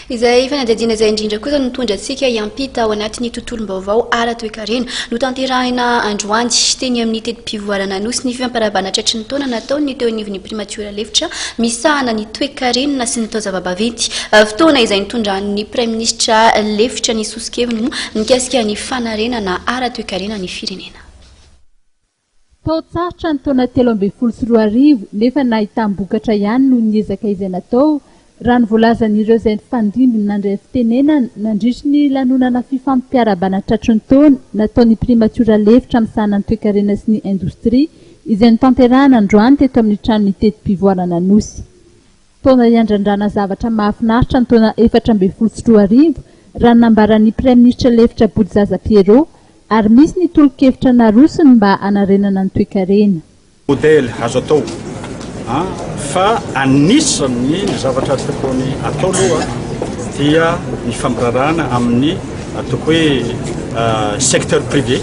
Izay fanadihadiana izay indrindra kosa nitondra antsika hiampita ao anatin'ny tontolom-baovao ara-toekarena. Notanterahana androany teny amin'ny teti-pivoarana Anosy ny fifampiarahabana tratry ny taona nataony teo anivon'ny Primatiora Lefitra misahana ny Toe-karena sy ny zava-baventy. Fotoana izay nitondran'ny Praiministra Lefitra ny soso-keviny mikasika ny fanarenana ara-toekarena ny firenena. Tao tsaratra ny taona 13 nefa nahitambokatra ihany noho ny ezaka izay natao raha nivolazan'ireo izay nifandimby nandray fitenena nandritry ny lanonana fifampiarahabana tratry ny taona nataon'ny Primatiora Lefitra misahana ny Toe-karena sy ny indostria izay Notanterahana androany teto amin'ny trano ny teti-pivoarana Anosy. Taona iandrandrana zavatra mahafinaritra ny taona 14 raha nambaran'ny Praiministra Lefitra ary misy ny tolo-kevitra narosiny mba anarenana ny Toe-karena. Modely azo atao fa anisan'ny zavatra tokony atao aloha dia ny fampiarahana amin'ny atoko hoe secteur privé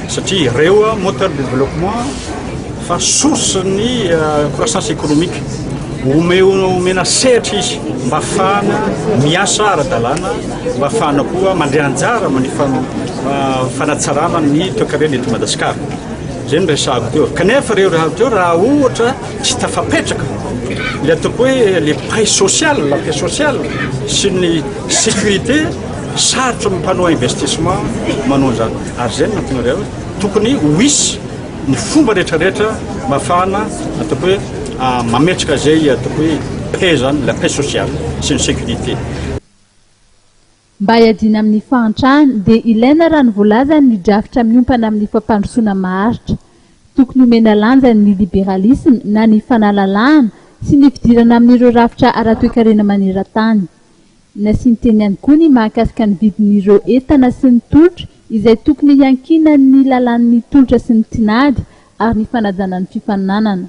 satria ireo moteur de développement fa source ny croissance économique omena sehatra izy mba ahafahana miasa ara-dalàna mba ahafahana koa mandray anjara amin'ny fanatsarana ny Toe-karena eto Madagasikara. Zay no resahako teo. Kanefa reo teo raha ohatra tsy tafapetraka le atoko hoe le paix sociale, la paix sociale sy ny sécurité sarotra mpanao investissement manao an'izany. Ary zay no mahatonga tokony ho hisy ny fomba rehetrarehetra mba ahafahana atoko hoe mametraka zay atoko hoe paix zany, la paix sociale sy ny sécurité. Mba hiadina amin'ny fahantrany dia ilaina raha nivolaza ny drafitra miompana amin'ny fampandrosoana maharitra. Tokony homena lanja ny liberalisme na ny fanalalahana sy ny fidirana amin'ireo rafitra ara-toekarena maneran-tany. Nasiany teny ihany koa ny mahakasika ny vidin'ireo entana sy ny tolotra izay tokony hiankina ny lalan'ny tolotra sy ny tinady ary ny fanajana ny fifaninanana.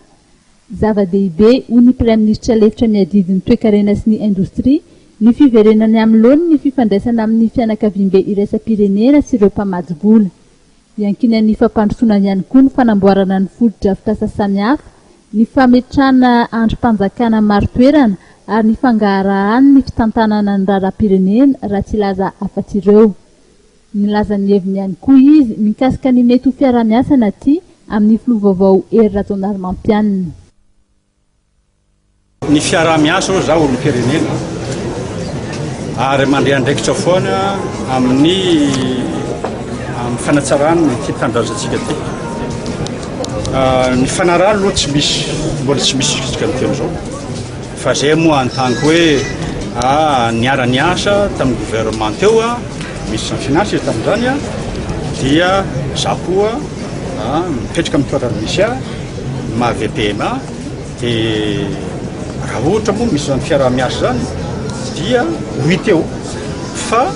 Zava-dehibe hoy ny Praiministra Lefitra miadidiny Toe-karena sy ny indostria ny fiverenany amin'ny ny fifandraisana amin'ny fianakaviam-be iraisam-pirenena sy ireo mpamajibola. Hiankinan'ny fampandrosoana ihany koa ny fanamboarana ny foto-drafitra samihafa, ny fametrahana androm-panjakana maro toerana ary ny fangaharahana ny fitantanana ny raharaham-pirenena raha tsy laza afa-tsy ireo. Nilaza ny heviny ihany koa izy mikasika ny mety ho fiarah-miasana aty amin'ny filovaovao ara-toekarena. Ny fiarah-miasa zao ny firenena ary mandray andraikitra foana amin'ny fanatsarana ny ty-tanindrazantsika ty. Ny fanarahana aloha tsy misy, mbola tsy misy isika ny teny zao. Fa zay moa an-tanko hoe niara-ny asa tamin'ny gouvernement teo misy finance tamin'izany dia za koa mipetraka amin'ny toerana misy ma Vpei dia raha ohatra moa misy zany fiarah-miasa zany dia huit eo fa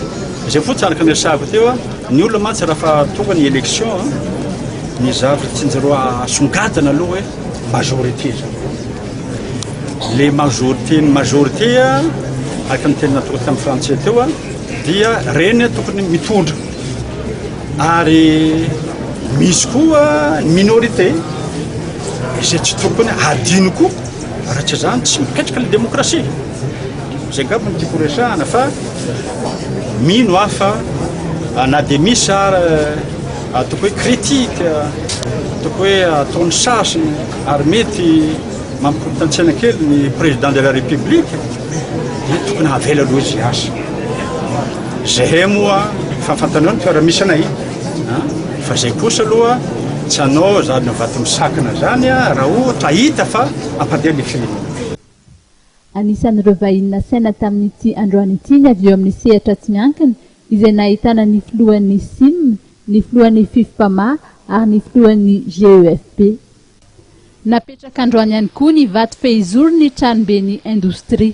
zay fotsy araka ny resahako teo ny olona mantsy raha tonga ny élection ny zavatra tsinjaro asongadana aloha hoe majorité zany. Le majorité araka ny teny natoko tamin'ny français teo dia reny tokony mitondra ary misy koa minorité izay tsy tokony adino koa raha tsy zany tsy mipetraka le démocratie. Zay ngamba ny tiako resahana fa mino afa na dia misy atoko hoe critique atoko hoe ataony sasiny ary mety mampitantsena kely ny président de la république dia tokony havela aloha izy asa. Zay moa fahafantanao ny fiara-misy anay fa zay kosa aloha tsy anao zany vato misakana zany raha ohatra hita fa ampandeha le firenena. Anisan'ireo vahiny saina tamin'ity androany ity ny avy eo amin'ny sehatra tsy miankina izay nahitana ny filohan'ny sim, ny filohan'ny fifampiarahabana ary ny filohan'ny Vpei. Napetraka androany ihany koa ny Vpei ny tranobe ny indostria.